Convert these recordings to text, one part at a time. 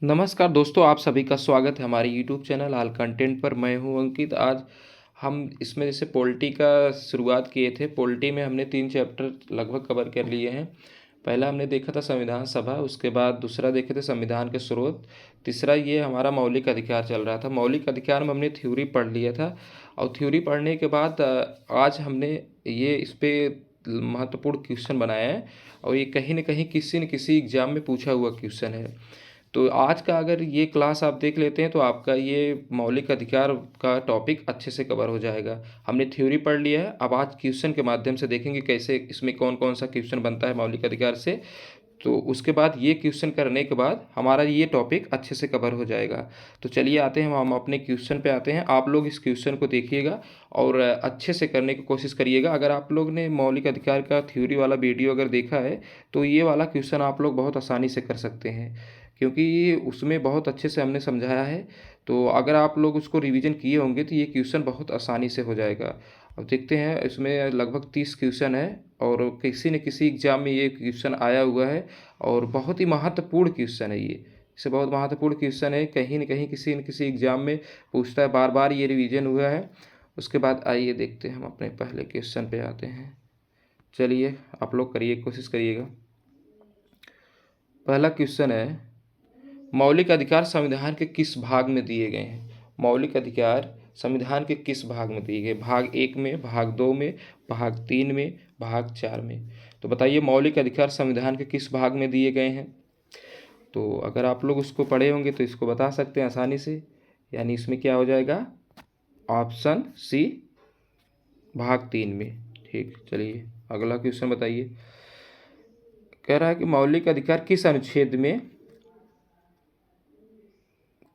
नमस्कार दोस्तों, आप सभी का स्वागत है हमारे यूट्यूब चैनल ऑल कंटेंट पर। मैं हूं अंकित। आज हम इसमें जैसे पॉलिटी का शुरुआत किए थे। पॉलिटी में हमने 3 चैप्टर लगभग कवर कर लिए हैं। पहला हमने देखा था संविधान सभा, उसके बाद दूसरा देखे थे संविधान के स्रोत, तीसरा ये हमारा मौलिक अधिकार चल रहा था। मौलिक अधिकार में हमने थ्योरी पढ़ लिया था और थ्योरी पढ़ने के बाद आज हमने ये इस पर महत्वपूर्ण क्वेश्चन बनाया है और ये कहीं ना कहीं किसी न किसी एग्जाम में पूछा हुआ क्वेश्चन है। तो आज का अगर ये क्लास आप देख लेते हैं तो आपका ये मौलिक अधिकार का टॉपिक अच्छे से कवर हो जाएगा। हमने थ्योरी पढ़ लिया है, अब आज क्वेश्चन के माध्यम से देखेंगे कैसे इसमें कौन कौन सा क्वेश्चन बनता है मौलिक अधिकार से। तो उसके बाद ये क्वेश्चन करने के बाद हमारा ये टॉपिक अच्छे से कवर हो जाएगा। तो चलिए आते हैं, हम अपने क्वेश्चन पे आते हैं। आप लोग इस क्वेश्चन को देखिएगा और अच्छे से करने की कोशिश करिएगा। अगर आप लोग ने मौलिक अधिकार का थ्योरी वाला वीडियो अगर देखा है तो ये वाला क्वेश्चन आप लोग बहुत आसानी से कर सकते हैं, क्योंकि उसमें बहुत अच्छे से हमने समझाया है। तो अगर आप लोग उसको रिवीजन किए होंगे तो ये क्वेश्चन बहुत आसानी से हो जाएगा। अब देखते हैं, इसमें लगभग 30 क्वेश्चन है और किसी न किसी एग्जाम में ये क्वेश्चन आया हुआ है और बहुत ही महत्वपूर्ण क्वेश्चन है ये। इसे बहुत महत्वपूर्ण क्वेश्चन है, कहीं न किसी एग्जाम में पूछता है, बार बार ये रिवीजन हुआ है। उसके बाद आइए देखते हैं, हम अपने पहले क्वेश्चन पे आते हैं। चलिए आप लोग करिए, कोशिश करिएगा। पहला क्वेश्चन है, मौलिक अधिकार संविधान के किस भाग में दिए गए हैं? मौलिक अधिकार संविधान के किस भाग में दिए गए? भाग 1 में, भाग 2 में, भाग 3 में, भाग 4 में। तो बताइए मौलिक अधिकार संविधान के किस भाग में दिए गए हैं? तो अगर आप लोग उसको पढ़े होंगे तो इसको बता सकते हैं आसानी से। यानी इसमें क्या हो जाएगा? ऑप्शन सी, भाग 3 में। ठीक, चलिए अगला क्वेश्चन बताइए। कह रहा है कि मौलिक अधिकार किस अनुच्छेद में,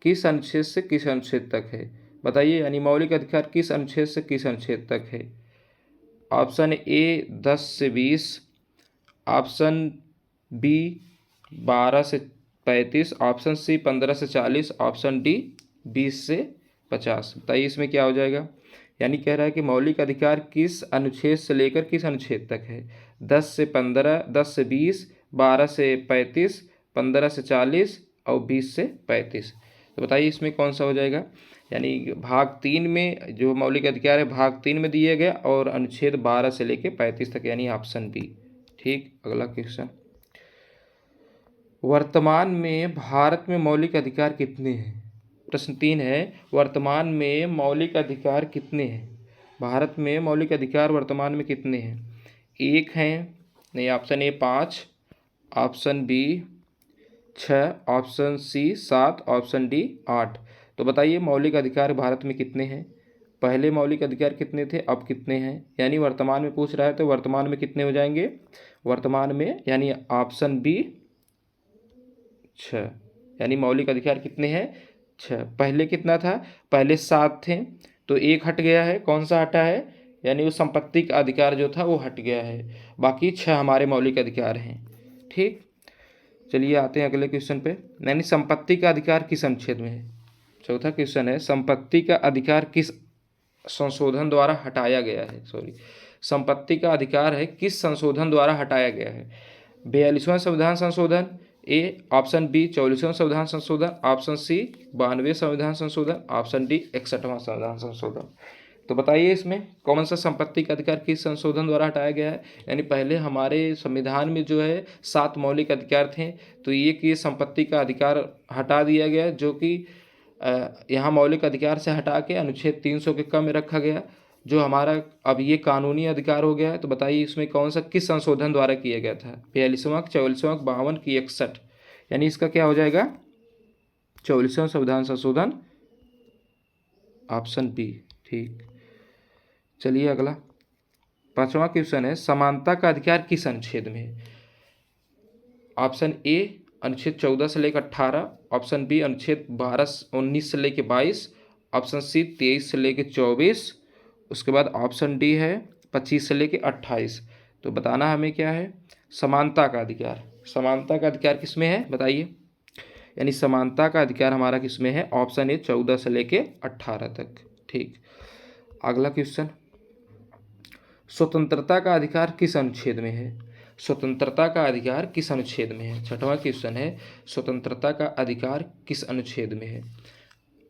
किस अनुच्छेद से किस अनुच्छेद तक है? बताइए, यानी मौलिक अधिकार किस अनुच्छेद से किस अनुच्छेद तक है? ऑप्शन ए 10 से 20, ऑप्शन बी 12 से 35, ऑप्शन सी 15 से 40, ऑप्शन डी 20 से 50। बताइए इसमें क्या हो जाएगा? यानी कह रहा है कि मौलिक अधिकार किस अनुच्छेद से लेकर किस अनुच्छेद तक है? 10 से 15, 10 से 20, 12 से 35, 15 से 40 और 20 से 35। तो बताइए इसमें कौन सा हो जाएगा? यानी भाग 3 में जो मौलिक अधिकार है भाग 3 में दिए गए और अनुच्छेद 12 से लेकर 35 तक, यानी ऑप्शन बी। ठीक, अगला क्वेश्चन। वर्तमान में भारत में मौलिक अधिकार कितने हैं? प्रश्न 3 है, वर्तमान में मौलिक अधिकार कितने हैं? भारत में मौलिक अधिकार वर्तमान में कितने हैं? 1 हैं, नहीं, option A 5, option B 6, option C 7, option D 8। तो बताइए मौलिक अधिकार भारत में कितने हैं? पहले मौलिक अधिकार कितने थे, अब कितने हैं? यानी वर्तमान में पूछ रहा है तो वर्तमान में कितने हो जाएंगे? वर्तमान में यानी ऑप्शन बी 6। यानी मौलिक अधिकार कितने हैं? 6। पहले कितना था? पहले 7 थे, तो एक हट गया है। कौन सा हटा है? यानी वो संपत्ति का अधिकार जो था वो हट गया है। बाकी 6 हमारे मौलिक अधिकार हैं। ठीक, चलिए आते हैं अगले क्वेश्चन पे। यानी संपत्ति का अधिकार किस अनुच्छेद में है? चौथा क्वेश्चन है, संपत्ति का अधिकार किस संशोधन द्वारा हटाया गया है? संपत्ति का अधिकार है किस संशोधन द्वारा हटाया गया है? 42वां संविधान संशोधन, ए ऑप्शन बी 44वां संविधान संशोधन, ऑप्शन सी 92वें संविधान संशोधन, ऑप्शन डी 61वां संविधान संशोधन। तो बताइए इसमें कौन सा संपत्ति का अधिकार किस संशोधन द्वारा हटाया गया है? यानी पहले हमारे संविधान में जो है 7 मौलिक अधिकार थे, तो ये संपत्ति का अधिकार हटा दिया गया, जो कि यहाँ मौलिक अधिकार से हटा के अनुच्छेद 300 के क में रखा गया, जो हमारा अब ये कानूनी अधिकार हो गया है। तो बताइए इसमें कौन सा किस संशोधन द्वारा किया गया था? 42वां, 44वां, 52 की 61। यानी इसका क्या हो जाएगा? 44वां संविधान संशोधन, ऑप्शन बी। ठीक, चलिए अगला 5वां क्वेश्चन है, समानता का अधिकार किस अनुच्छेद में है? ऑप्शन ए अनुच्छेद 14 से लेकर 18, ऑप्शन बी अनुच्छेद 19 से लेकर 22, ऑप्शन सी 23 से लेकर 24, उसके बाद ऑप्शन डी है 25 से लेकर 28। तो बताना हमें क्या है? समानता का अधिकार। समानता का अधिकार किसमें है बताइए? यानी समानता का अधिकार हमारा किसमें है? ऑप्शन ए 14 से लेकर 18 तक। ठीक, अगला क्वेश्चन, स्वतंत्रता का अधिकार किस अनुच्छेद में है? स्वतंत्रता का अधिकार किस अनुच्छेद में है? छठवां क्वेश्चन है, स्वतंत्रता का अधिकार किस अनुच्छेद में है?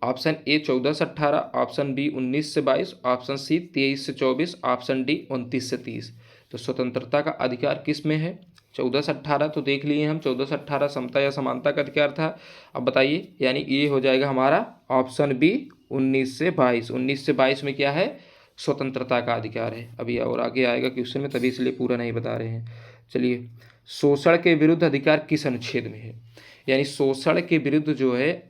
ऑप्शन ए 14 से 18, ऑप्शन बी 19 से 22, ऑप्शन सी 23 से 24, ऑप्शन डी 29 से 30। तो स्वतंत्रता का अधिकार किस में है? 14 से 18 तो देख लिए हम, 14 से 18 समता या समानता का अधिकार था। अब बताइए, यानी ये हो जाएगा हमारा ऑप्शन बी 19 से 22। 19 से 22 में क्या है? स्वतंत्रता का अधिकार है। अभी और आगे आएगा क्वेश्चन में, तभी इसलिए पूरा नहीं बता रहे हैं। चलिए, शोषण के विरुद्ध अधिकार किस अनुच्छेद में है? यानी शोषण के विरुद्ध जो है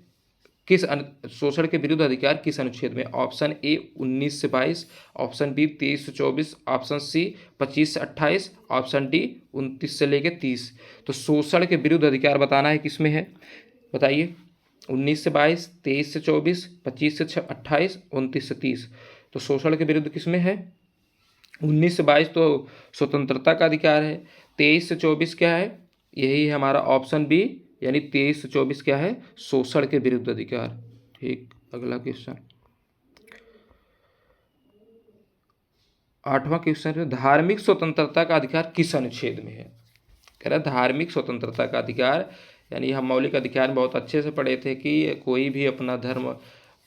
शोषण के विरुद्ध अधिकार किस अनुच्छेद में? ऑप्शन ए 19 से 22, ऑप्शन बी 23 से 24, ऑप्शन सी 25 से 28, ऑप्शन डी 29 से लेकर 30। तो शोषण के विरुद्ध अधिकार बताना है किस में है? बताइए, 19 से 22, 23 से 24, 25 से 28, 29 से 30। तो शोषण के विरुद्ध किस में है? 19 से 22 तो स्वतंत्रता का अधिकार है। 23 से 24 क्या है? यही है हमारा ऑप्शन बी, यानी 23 से 24 क्या है? शोषण के विरुद्ध अधिकार। ठीक, अगला क्वेश्चन, 8वां क्वेश्चन है, धार्मिक स्वतंत्रता का अधिकार किस अनुच्छेद में है? कह रहा है धार्मिक स्वतंत्रता का अधिकार, यानी हम मौलिक अधिकार में बहुत अच्छे से पढ़े थे कि कोई भी अपना धर्म,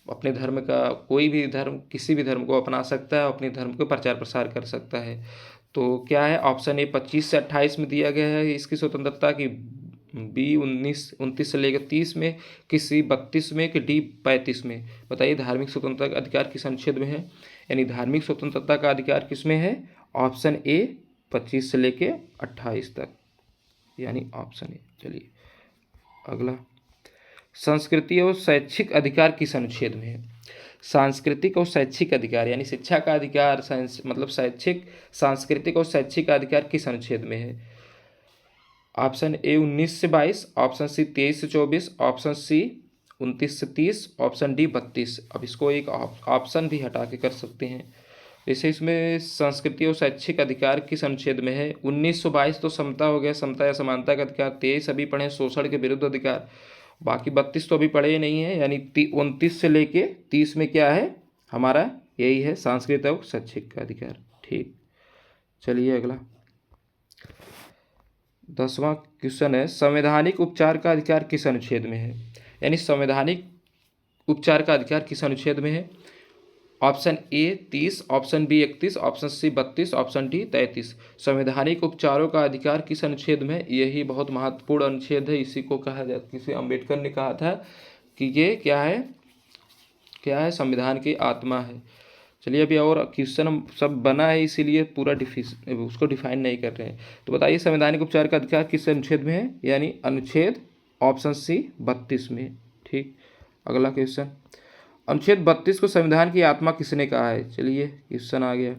अपने धर्म का, कोई भी धर्म किसी भी धर्म को अपना सकता है, अपने धर्म को प्रचार प्रसार कर सकता है। तो क्या है? ऑप्शन ए 25 से 28 में दिया गया है इसकी स्वतंत्रता की, बी 29 से लेकर 30 में, कि सी 32 में, कि डी 35 में। बताइए, धार्मिक स्वतंत्रता का अधिकार किस अनुच्छेद में है? यानी धार्मिक स्वतंत्रता का अधिकार किस में है? ऑप्शन ए 25 से लेकर 28 तक, यानी ऑप्शन ए। चलिए अगला, सांस्कृतिक और शैक्षिक अधिकार किस अनुच्छेद में है? सांस्कृतिक और शैक्षिक अधिकार, यानी शिक्षा का अधिकार, मतलब शैक्षिक, सांस्कृतिक और शैक्षिक का अधिकार किस अनुच्छेद में है? ऑप्शन ए 19 से 22, ऑप्शन सी 23 से 24, ऑप्शन सी 29 से 30, ऑप्शन डी 32। अब इसको एक ऑप्शन भी हटा के कर सकते हैं। जैसे इसमें संस्कृति और शैक्षिक अधिकार किस अनुच्छेद में है? 1922 तो समता हो गया, समता या समानता का अधिकार। 23 अभी पढ़े शोषण के विरुद्ध अधिकार, बाकी 32 तो अभी पढ़े ही नहीं है, यानी 29 से लेके 30 में क्या है हमारा? यही है सांस्कृतिक और शैक्षिक का अधिकार। ठीक, चलिए अगला, 10वां क्वेश्चन है, संवैधानिक उपचार का अधिकार किस अनुच्छेद में है? यानी संवैधानिक उपचार का अधिकार किस अनुच्छेद में है? Option A 30, option B 31, option C 32, option D 33। संवैधानिक उपचारों का अधिकार किस अनुच्छेद में है? यही बहुत महत्वपूर्ण अनुच्छेद है। इसी को कहा जाता, किसी अम्बेडकर ने कहा था कि ये क्या है, क्या है? संविधान की आत्मा है। चलिए, अभी और क्वेश्चन सब बना है, इसीलिए पूरा उसको डिफाइन नहीं कर रहे हैं। तो बताइए, संवैधानिक उपचार का अधिकार किस अनुच्छेद में है? यानी अनुच्छेद ऑप्शन सी 32 में। ठीक, अगला क्वेश्चन, अनुच्छेद 32 को संविधान की आत्मा किसने कहा है? चलिए क्वेश्चन आ गया,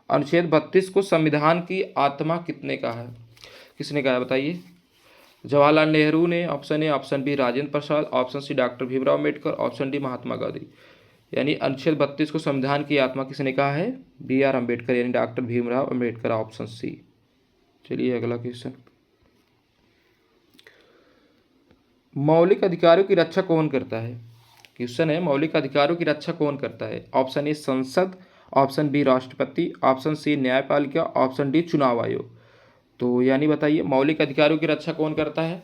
अनुच्छेद 32 को संविधान की आत्मा कितने कहा है, किसने कहा है? बताइए, जवाहरलाल नेहरू ने, option A, option B Rajendra Prasad, option C doctor Bhimrao Ambedkar, option D Mahatma Gandhi. यानी अनुच्छेद 32 को संविधान की आत्मा किसने कहा है? बी आर अम्बेडकर, यानी doctor Bhimrao Ambedkar, option C. चलिए अगला क्वेश्चन, मौलिक अधिकारों की रक्षा कौन करता है? क्वेश्चन है, मौलिक अधिकारों की रक्षा कौन करता है? ऑप्शन ए संसद, ऑप्शन बी राष्ट्रपति, ऑप्शन सी न्यायपालिका, ऑप्शन डी चुनाव आयोग। तो यानी बताइए, मौलिक अधिकारों की रक्षा कौन करता है?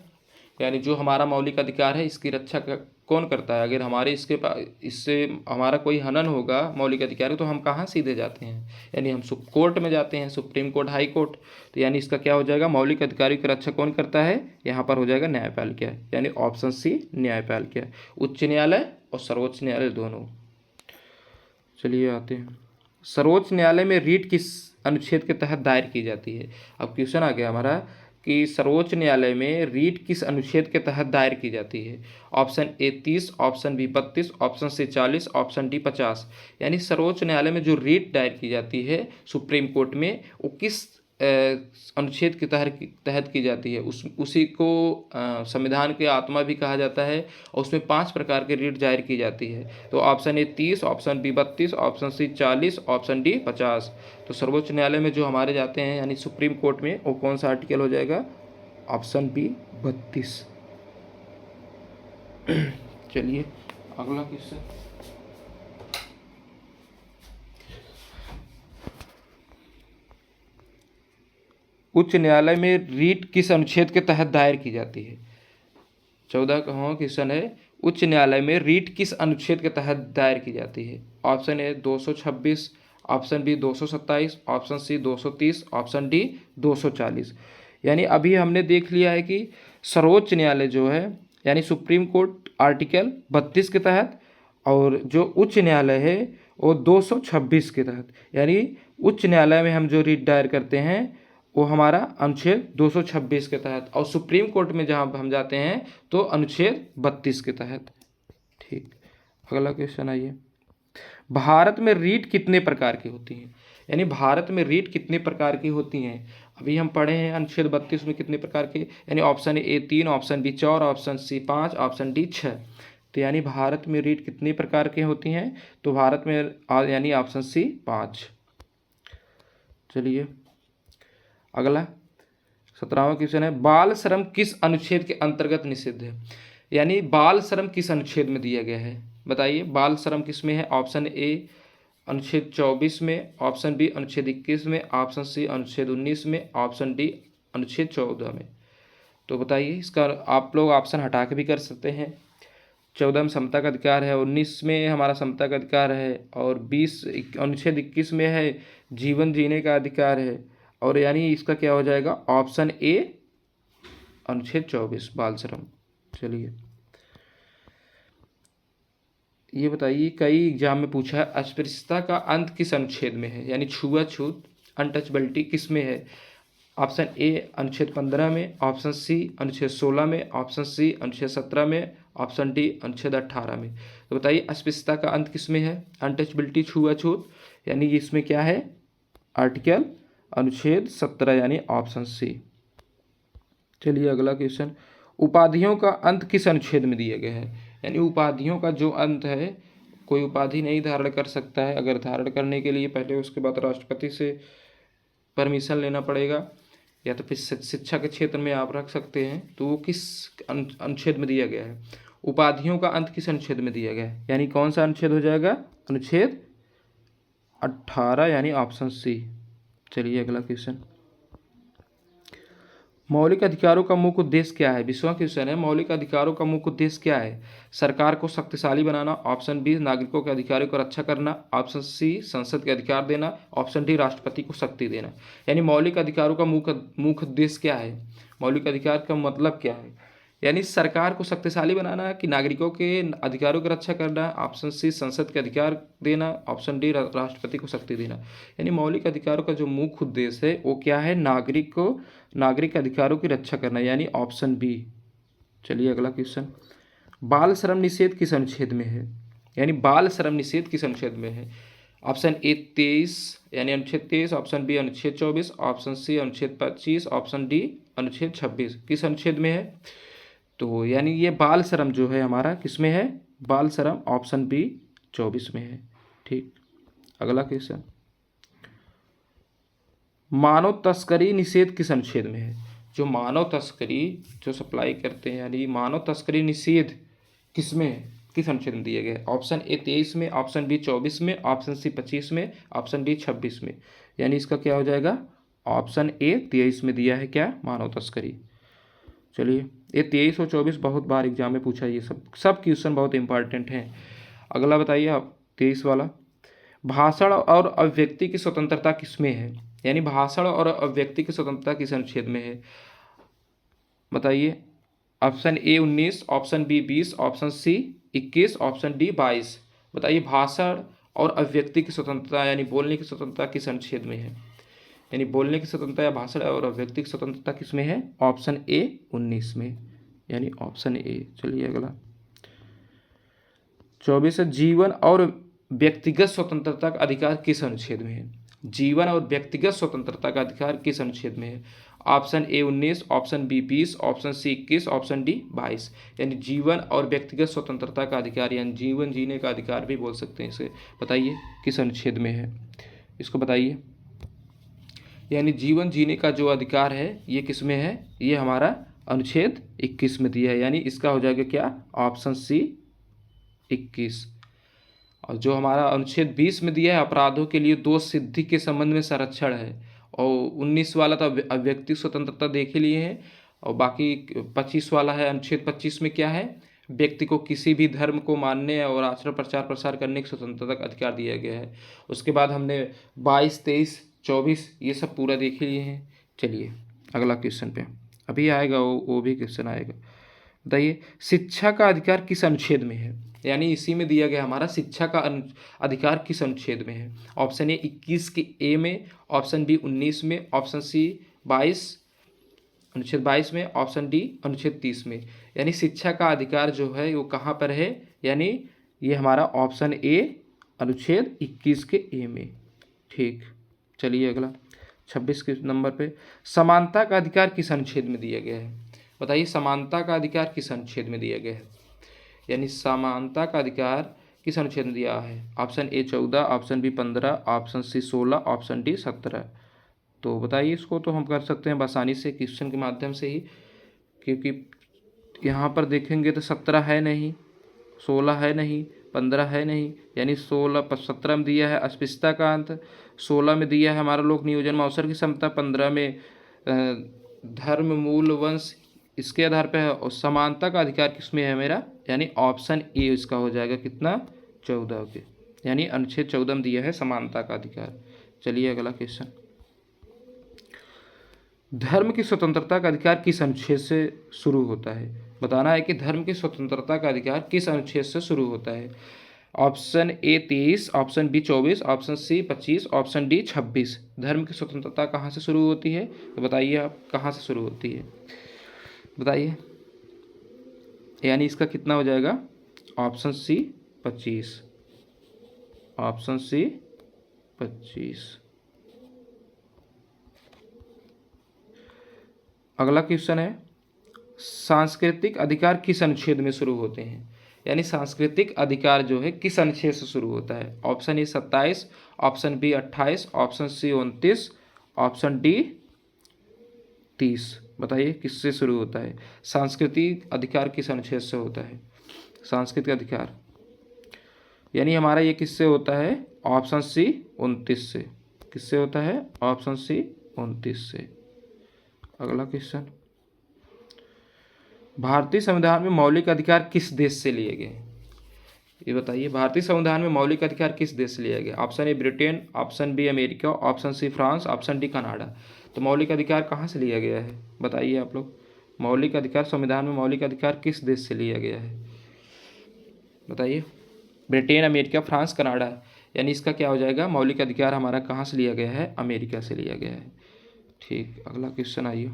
यानी जो हमारा मौलिक अधिकार है, इसकी रक्षा कौन करता है? अगर हमारे इससे हमारा कोई हनन होगा मौलिक अधिकार, तो हम कहाँ सीधे जाते हैं? यानी हम कोर्ट में जाते हैं, सुप्रीम कोर्ट, हाई कोर्ट। तो यानी इसका क्या हो जाएगा? मौलिक अधिकारों की रक्षा कौन करता है? यहाँ पर हो जाएगा न्यायपालिका, यानी ऑप्शन सी न्यायपालिका, उच्च न्यायालय और सर्वोच्च न्यायालय दोनों। चलिए आते हैं, सर्वोच्च न्यायालय में रीट किस अनुच्छेद के तहत दायर की जाती है? अब क्वेश्चन आ गया हमारा कि सर्वोच्च न्यायालय में रीट किस अनुच्छेद के तहत दायर की जाती है? Option A 30, option B 32, option C 40, option D 50। यानी सर्वोच्च न्यायालय में जो रीट दायर की जाती है सुप्रीम कोर्ट में, वो किस अनुच्छेद के तहत की जाती है? उसी को संविधान की आत्मा भी कहा जाता है, और उसमें 5 प्रकार के रीट दायर की जाती है। तो option A 30, option B 32, option C 40, option D 50। तो सर्वोच्च न्यायालय में जो हमारे जाते हैं, यानी सुप्रीम कोर्ट में, वो कौन सा आर्टिकल हो जाएगा? Option B 32। चलिए अगला क्वेश्चन, उच्च न्यायालय में रीट किस अनुच्छेद के तहत दायर की जाती है? 14 का क्वेश्चन है, उच्च न्यायालय में रीट किस अनुच्छेद के तहत दायर की जाती है? Option A 226, option B 227, option C 230, option D 240। यानी अभी हमने देख लिया है कि सर्वोच्च न्यायालय जो है यानी सुप्रीम कोर्ट आर्टिकल 32 के तहत, और जो उच्च न्यायालय है वो 226 के तहत। यानी उच्च न्यायालय में हम जो रीट दायर करते हैं वो हमारा अनुच्छेद 226 के तहत, और सुप्रीम कोर्ट में जहाँ हम जाते हैं तो अनुच्छेद 32 के तहत। ठीक, अगला क्वेश्चन आइए, भारत में रीट कितने प्रकार की होती हैं? यानी भारत में रीट कितने प्रकार की होती हैं? अभी हम पढ़े हैं अनुच्छेद 32 में कितने प्रकार के, यानी option A 3, option B 4, option C 5, option D 6। तो यानी भारत में रीट कितने प्रकार की होती हैं? तो भारत में यानी ऑप्शन सी 5। चलिए अगला 17वां क्वेश्चन है, बाल श्रम किस अनुच्छेद के अंतर्गत निषिद्ध है? यानी बाल श्रम किस अनुच्छेद में दिया गया है? बताइए, बाल श्रम किस में है? ऑप्शन ए अनुच्छेद 24 में, ऑप्शन बी अनुच्छेद 21 में, ऑप्शन सी अनुच्छेद 19 में, ऑप्शन डी अनुच्छेद 14 में। तो बताइए, इसका आप लोग ऑप्शन हटा के भी कर सकते हैं। 14 में समता का अधिकार है, 19 में हमारा समता का अधिकार है, और 20 अनुच्छेद 21 में है जीवन जीने का अधिकार है, और यानी इसका क्या हो जाएगा? ऑप्शन ए अनुच्छेद 24 बाल श्रम। चलिए ये बताइए, कई एग्जाम में पूछा है अस्पृश्यता का अंत किस अनुच्छेद में है? यानी छुआछूत अनटचबिलिटी किस में है? ऑप्शन ए अनुच्छेद 15 में, ऑप्शन सी अनुच्छेद 16 में, ऑप्शन सी अनुच्छेद 17 में, ऑप्शन डी अनुच्छेद 18 में। तो बताइए अस्पृश्यता का अंत किस में है? अनटचबिलिटी छुआछूत, यानी इसमें क्या है? आर्टिकल अनुच्छेद 17 यानी ऑप्शन सी। चलिए अगला क्वेश्चन, उपाधियों का अंत किस अनुच्छेद में दिया गया है? यानी उपाधियों का जो अंत है, कोई उपाधि नहीं धारण कर सकता है, अगर धारण करने के लिए पहले उसके बाद राष्ट्रपति से परमिशन लेना पड़ेगा, या तो फिर शिक्षा के क्षेत्र में आप रख सकते हैं। तो वो किस अनुच्छेद में दिया गया है? उपाधियों का अंत किस अनुच्छेद में दिया गया है? यानी कौन सा अनुच्छेद हो जाएगा? अनुच्छेद 18 यानी ऑप्शन सी। चलिए अगला क्वेश्चन, मौलिक अधिकारों का मुख्य उद्देश्य क्या है? 20वां क्वेश्चन है, मौलिक अधिकारों का मुख्य उद्देश्य क्या है? सरकार को शक्तिशाली बनाना, ऑप्शन बी नागरिकों के अधिकारों को रक्षा करना, ऑप्शन सी संसद के अधिकार देना, ऑप्शन डी राष्ट्रपति को शक्ति देना। यानी मौलिक अधिकारों का मुख्य उद्देश्य क्या है? मौलिक अधिकार का मतलब क्या है? यानी सरकार को शक्तिशाली बनाना कि नागरिकों के अधिकारों की रक्षा करना, ऑप्शन सी संसद के अधिकार देना, ऑप्शन डी राष्ट्रपति को शक्ति देना। यानी मौलिक अधिकारों का जो मुख्य उद्देश्य है वो क्या है? नागरिक अधिकारों की रक्षा करना, यानी ऑप्शन बी। चलिए अगला क्वेश्चन, बाल श्रम निषेध किस अनुच्छेद में है? यानी बाल श्रम निषेध किस अनुच्छेद में है? ऑप्शन ए 23 यानी अनुच्छेद 23, ऑप्शन बी अनुच्छेद 24, ऑप्शन सी अनुच्छेद 25, ऑप्शन डी अनुच्छेद 26। किस अनुच्छेद में है? तो यानी ये बाल श्रम जो है हमारा किस में है? बाल श्रम ऑप्शन बी 24 में है। ठीक, अगला क्वेश्चन, मानव तस्करी निषेध किस अनुच्छेद में है? जो मानव तस्करी जो सप्लाई करते हैं, यानी मानव तस्करी निषेध किस में है? किस अनुच्छेद में दिया गया है? ऑप्शन ए 23 में, ऑप्शन बी 24 में, ऑप्शन सी 25 में, ऑप्शन डी 26 में। यानी इसका क्या हो जाएगा? ऑप्शन ए 23 में दिया है क्या? मानव तस्करी। चलिए ये 23 और 24 बहुत बार एग्जाम में पूछा, ये सब क्वेश्चन बहुत इंपॉर्टेंट हैं। अगला बताइए आप 23 वाला, भाषण और अभिव्यक्ति की स्वतंत्रता किसमें है? यानी भाषण और अभिव्यक्ति की स्वतंत्रता किस अनुच्छेद में है? बताइए, option A 19, option B 20, option C 21, option D 22। बताइए भाषण और अभिव्यक्ति की स्वतंत्रता यानी बोलने की स्वतंत्रता किस अनुच्छेद में है? यानी बोलने की स्वतंत्रता या भाषण और अभिव्यक्ति की स्वतंत्रता किस में है? ऑप्शन ए 19 में, यानी ऑप्शन ए। चलिए अगला 24 है, जीवन और व्यक्तिगत स्वतंत्रता का अधिकार किस अनुच्छेद में है? जीवन और व्यक्तिगत स्वतंत्रता का अधिकार किस अनुच्छेद में है? Option A 19, option B 20, option C 21, option D 22। यानी जीवन और व्यक्तिगत स्वतंत्रता का अधिकार यानी जीवन जीने का अधिकार भी बोल सकते हैं इसे। बताइए किस अनुच्छेद में है? इसको बताइए। यानी जीवन जीने का जो अधिकार है ये किस में है? ये हमारा अनुच्छेद 21 में दिया है, यानी इसका हो जाएगा क्या? Option C 21। और जो हमारा अनुच्छेद 20 में दिया है, अपराधों के लिए दोष सिद्धि के संबंध में संरक्षण है, और 19 वाला तो अभिव्यक्ति स्वतंत्रता देख ही लिए हैं। और बाकी 25 वाला है, अनुच्छेद 25 में क्या है, व्यक्ति को किसी भी धर्म को मानने और आचरण प्रचार प्रसार करने की स्वतंत्रता का अधिकार दिया गया है। उसके बाद हमने 22, 23, 24 ये सब पूरा देख ही लिए हैं। चलिए अगला क्वेश्चन पे अभी आएगा, वो भी क्वेश्चन आएगा। बताइए शिक्षा का अधिकार किस अनुच्छेद में है, यानी इसी में दिया गया हमारा शिक्षा का अधिकार किस अनुच्छेद में है। ऑप्शन ए 21 के ए में, ऑप्शन बी 19 में, ऑप्शन सी 22 अनुच्छेद 22 में, ऑप्शन डी अनुच्छेद 30 में। यानी शिक्षा का अधिकार जो है वो कहाँ पर है, यानी ये हमारा ऑप्शन ए अनुच्छेद 21 के ए में। ठीक, चलिए अगला 26 के नंबर पे समानता का अधिकार किस अनुच्छेद में दिया गया है। बताइए समानता का अधिकार किस अनुच्छेद में दिया गया है, यानी समानता का अधिकार किस अनुच्छेद में दिया है। Option A 14, option B 15, option C 16, option D 17। तो बताइए, इसको तो हम कर सकते हैं आसानी से क्वेश्चन के माध्यम से ही, क्योंकि यहाँ पर देखेंगे तो 17 है नहीं, 16 है नहीं, 15 है नहीं, यानी 17 में दिया है अस्पृश्यता का अंत, 16 में दिया है हमारा लोक नियोजन में अवसर की समता, 15 में धर्म मूल वंश इसके आधार पर है, और समानता का अधिकार किसमें है मेरा, यानी ऑप्शन ए इसका हो जाएगा कितना 14 के, यानी अनुच्छेद 14 में दिया है समानता का अधिकार। चलिए अगला क्वेश्चन, धर्म की स्वतंत्रता का अधिकार किस अनुच्छेद से शुरू होता है। बताना है कि धर्म की स्वतंत्रता का अधिकार किस अनुच्छेद से शुरू होता है। Option A 23, option B 24, option C 25, option D 26। धर्म की स्वतंत्रता कहाँ से शुरू होती है, तो बताइए आप कहाँ से शुरू होती है, बताइए। यानी इसका कितना हो जाएगा, ऑप्शन सी 25, ऑप्शन सी 25। अगला क्वेश्चन है सांस्कृतिक अधिकार किस अनुच्छेद में शुरू होते हैं, यानी सांस्कृतिक अधिकार जो है किस अनुच्छेद से शुरू होता है। Option A 27, option B 28, option C 29, option D 30। बताइए किससे शुरू होता है, सांस्कृतिक अधिकार किस अनुच्छेद से होता है। सांस्कृतिक अधिकार यानी हमारा ये किससे होता है, ऑप्शन सी 29 से। किससे होता है, ऑप्शन सी 29 से। अगला क्वेश्चन, भारतीय संविधान में मौलिक अधिकार किस देश से लिए गए, ये बताइए। भारतीय संविधान में मौलिक अधिकार किस देश से लिया गया। Option A Britain, option B America, option C France, option D Canada. तो मौलिक अधिकार कहाँ से लिया गया है, बताइए आप लोग। मौलिक अधिकार, संविधान में मौलिक अधिकार किस देश से लिया गया है, बताइए। ब्रिटेन, अमेरिका, फ्रांस, कनाडा, यानी इसका क्या हो जाएगा, मौलिक अधिकार हमारा कहाँ से लिया गया है, अमेरिका से लिया गया है। ठीक, अगला क्वेश्चन आइए,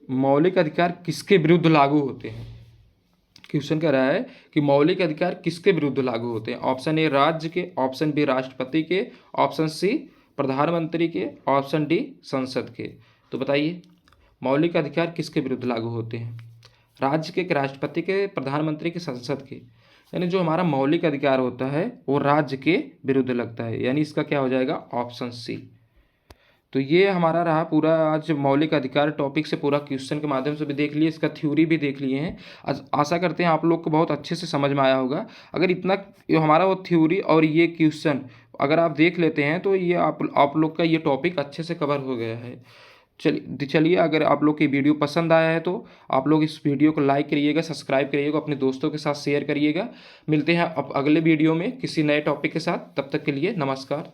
मौलिक अधिकार किसके विरुद्ध लागू होते हैं। क्वेश्चन कह रहा है कि मौलिक अधिकार किसके विरुद्ध लागू होते हैं। ऑप्शन ए राज्य के, ऑप्शन बी राष्ट्रपति के, ऑप्शन सी प्रधानमंत्री के, ऑप्शन डी संसद के। तो बताइए मौलिक अधिकार किसके विरुद्ध लागू होते हैं, राज्य के, राष्ट्रपति के, प्रधानमंत्री के, संसद के। यानी जो हमारा मौलिक अधिकार होता है वो राज्य के विरुद्ध लगता है, यानी इसका क्या हो जाएगा, ऑप्शन सी। तो ये हमारा रहा पूरा आज मौलिक अधिकार टॉपिक से, पूरा क्वेश्चन के माध्यम से भी देख लिए, इसका थ्योरी भी देख लिए हैं। आशा करते हैं आप लोग को बहुत अच्छे से समझ में आया होगा। अगर इतना हमारा वो थ्योरी और ये क्वेश्चन अगर आप देख लेते हैं तो ये आप लोग का ये टॉपिक अच्छे से कवर हो गया है। चलिए अगर आप लोग की वीडियो पसंद आया है तो आप लोग इस वीडियो को लाइक करिएगा, सब्सक्राइब करिएगा, अपने दोस्तों के साथ शेयर करिएगा। मिलते हैं अब अगले वीडियो में किसी नए टॉपिक के साथ, तब तक के लिए नमस्कार।